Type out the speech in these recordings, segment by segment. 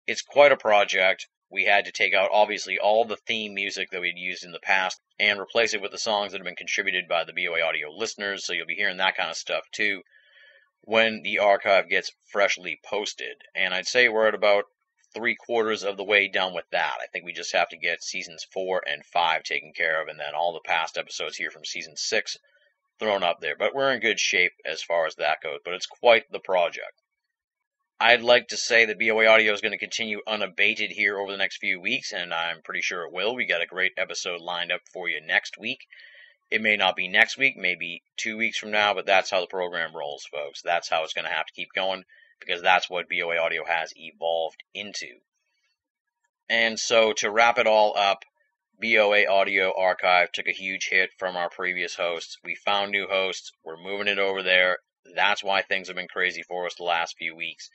It's quite a project. We had to take out, obviously, all the theme music that we'd used in the past and replace it with the songs that have been contributed by the BOA audio listeners, so you'll be hearing that kind of stuff too when the archive gets freshly posted. And I'd say we're at about 3/4 of the way done with that. I think we just have to get seasons 4 and 5 taken care of, and then all the past episodes here from season 6 thrown up there. But we're in good shape as far as that goes, but it's quite the project. I'd like to say that BOA Audio is going to continue unabated here over the next few weeks, and I'm pretty sure it will. We got a great episode lined up for you next week. It may not be next week, maybe 2 weeks from now, but that's how the program rolls, folks. That's how it's going to have to keep going, because that's what BOA Audio has evolved into. And so, to wrap it all up, BOA Audio Archive took a huge hit from our previous hosts. We found new hosts. We're moving it over there. That's why things have been crazy for us the last few weeks.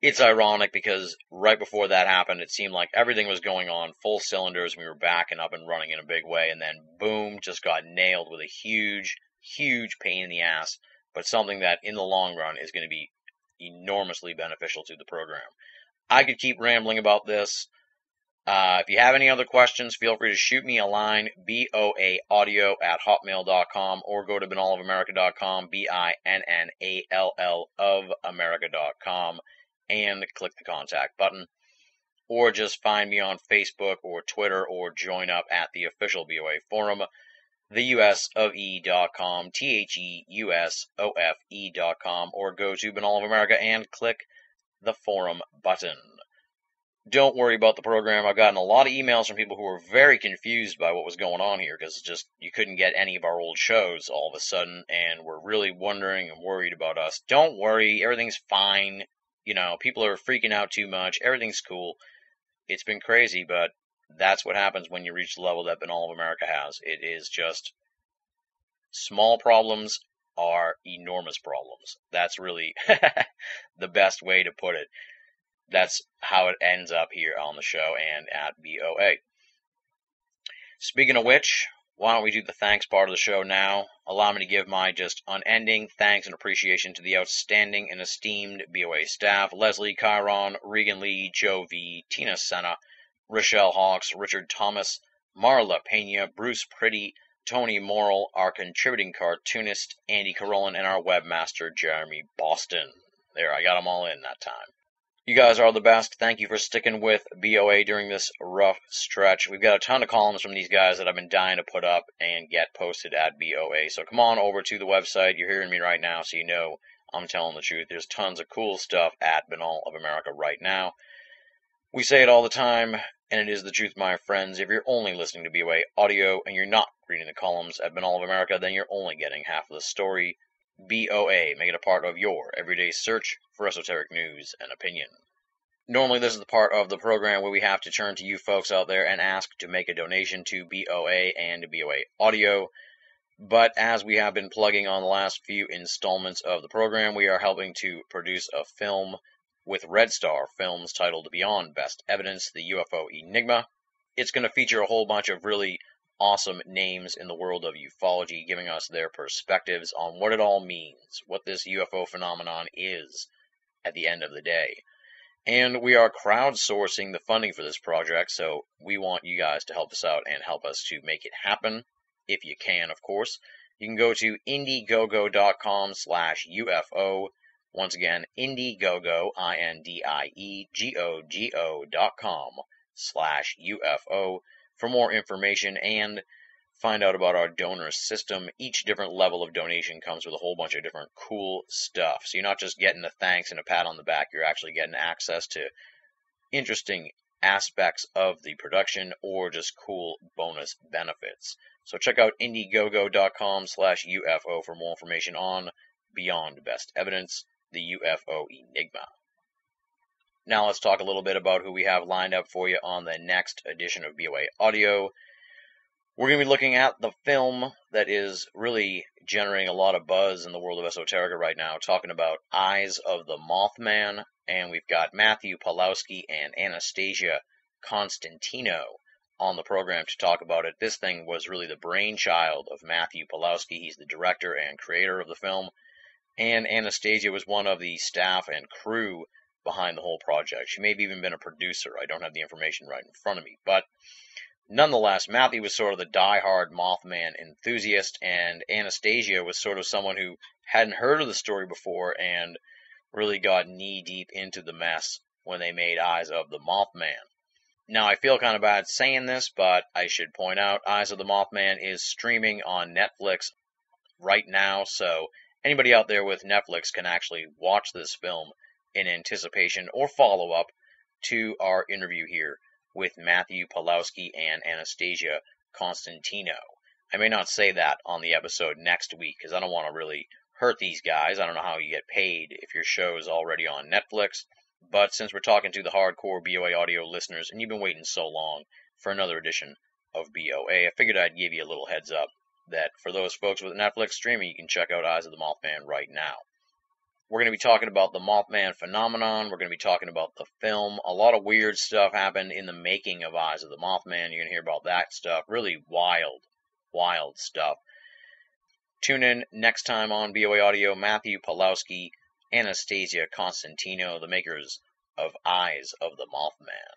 It's ironic because right before that happened, it seemed like everything was going on full cylinders. We were back and up and running in a big way, and then boom, just got nailed with a huge, huge pain in the ass, but something that in the long run is going to be enormously beneficial to the program. I could keep rambling about this. If you have any other questions, feel free to shoot me a line, boaaudio@hotmail.com, or go to binnallofamerica.com, BINNALL of America.com, and click the contact button, or just find me on Facebook or Twitter, or join up at the official BOA forum, theusofe.com, theusofe.com, or go to Binnall of America and click the forum button. Don't worry about the program. I've gotten a lot of emails from people who were very confused by what was going on here, because just you couldn't get any of our old shows all of a sudden, and were really wondering and worried about us. Don't worry, everything's fine. You know, people are freaking out too much. Everything's cool. It's been crazy, but that's what happens when you reach the level that Binnall of America has. It is just small problems are enormous problems. That's really the best way to put it. That's how it ends up here on the show and at BOA. Speaking of which, why don't we do the thanks part of the show now? Allow me to give my just unending thanks and appreciation to the outstanding and esteemed BOA staff: Leslie Chiron, Regan Lee, Joe V, Tina Senna, Rochelle Hawks, Richard Thomas, Marla Pena, Bruce Pretty, Tony Morrill, our contributing cartoonist, Andy Carolyn, and our webmaster, Jeremy Boston. There, I got them all in that time. You guys are the best. Thank you for sticking with BOA during this rough stretch. We've got a ton of columns from these guys that I've been dying to put up and get posted at BOA. So come on over to the website. You're hearing me right now, so you know I'm telling the truth. There's tons of cool stuff at Binnall of America right now. We say it all the time, and it is the truth, my friends. If you're only listening to BOA audio and you're not reading the columns at Binnall of America, then you're only getting half of the story. BOA, make it a part of your everyday search for esoteric news and opinion. Normally, this is the part of the program where we have to turn to you folks out there and ask to make a donation to BOA and BOA Audio. But as we have been plugging on the last few installments of the program, we are helping to produce a film with Red Star Films titled Beyond Best Evidence, the UFO Enigma. It's going to feature a whole bunch of really awesome names in the world of ufology, giving us their perspectives on what it all means, what this UFO phenomenon is at the end of the day. And we are crowdsourcing the funding for this project, so we want you guys to help us out and help us to make it happen, if you can, of course. You can go to indiegogo.com/UFO. Once again, Indiegogo, indiegogo.com/UFO for more information and find out about our donor system. Each different level of donation comes with a whole bunch of different cool stuff. So you're not just getting a thanks and a pat on the back, you're actually getting access to interesting aspects of the production or just cool bonus benefits. So check out indiegogo.com/UFO for more information on Beyond Best Evidence, the UFO Enigma. Now let's talk a little bit about who we have lined up for you on the next edition of BOA Audio. We're going to be looking at the film that is really generating a lot of buzz in the world of esoterica right now, talking about Eyes of the Mothman, and we've got Matthew Pawlowski and Anastasia Constantino on the program to talk about it. This thing was really the brainchild of Matthew Pawlowski. He's the director and creator of the film, and Anastasia was one of the staff and crew behind the whole project. She may have even been a producer. I don't have the information right in front of me. But nonetheless, Matthew was sort of the die-hard Mothman enthusiast, and Anastasia was sort of someone who hadn't heard of the story before and really got knee-deep into the mess when they made Eyes of the Mothman. Now, I feel kind of bad saying this, but I should point out Eyes of the Mothman is streaming on Netflix right now, so anybody out there with Netflix can actually watch this film in anticipation or follow up to our interview here with Matthew Pawlowski and Anastasia Constantino. I may not say that on the episode next week because I don't want to really hurt these guys. I don't know how you get paid if your show is already on Netflix, but since we're talking to the hardcore BOA audio listeners and you've been waiting so long for another edition of BOA, I figured I'd give you a little heads up that for those folks with Netflix streaming, you can check out Eyes of the Mothman right now. We're going to be talking about the Mothman phenomenon. We're going to be talking about the film. A lot of weird stuff happened in the making of Eyes of the Mothman. You're going to hear about that stuff. Really wild, wild stuff. Tune in next time on BOA Audio. Matthew Pawlowski, Anastasia Constantino, the makers of Eyes of the Mothman.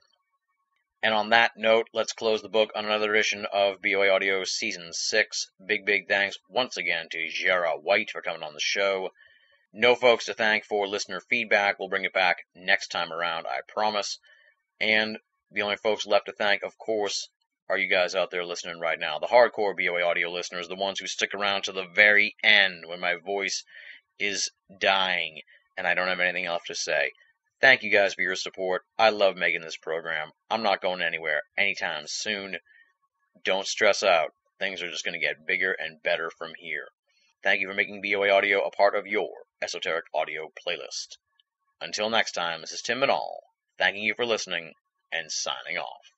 And on that note, let's close the book on another edition of BOA Audio Season 6. Big thanks once again to Jarrah White for coming on the show. No folks to thank for listener feedback. We'll bring it back next time around, I promise. And the only folks left to thank, of course, are you guys out there listening right now. The hardcore BOA Audio listeners, the ones who stick around to the very end when my voice is dying and I don't have anything else to say. Thank you guys for your support. I love making this program. I'm not going anywhere anytime soon. Don't stress out. Things are just going to get bigger and better from here. Thank you for making BOA Audio a part of your esoteric audio playlist. Until next time, this is Tim Binnall, thanking you for listening and signing off.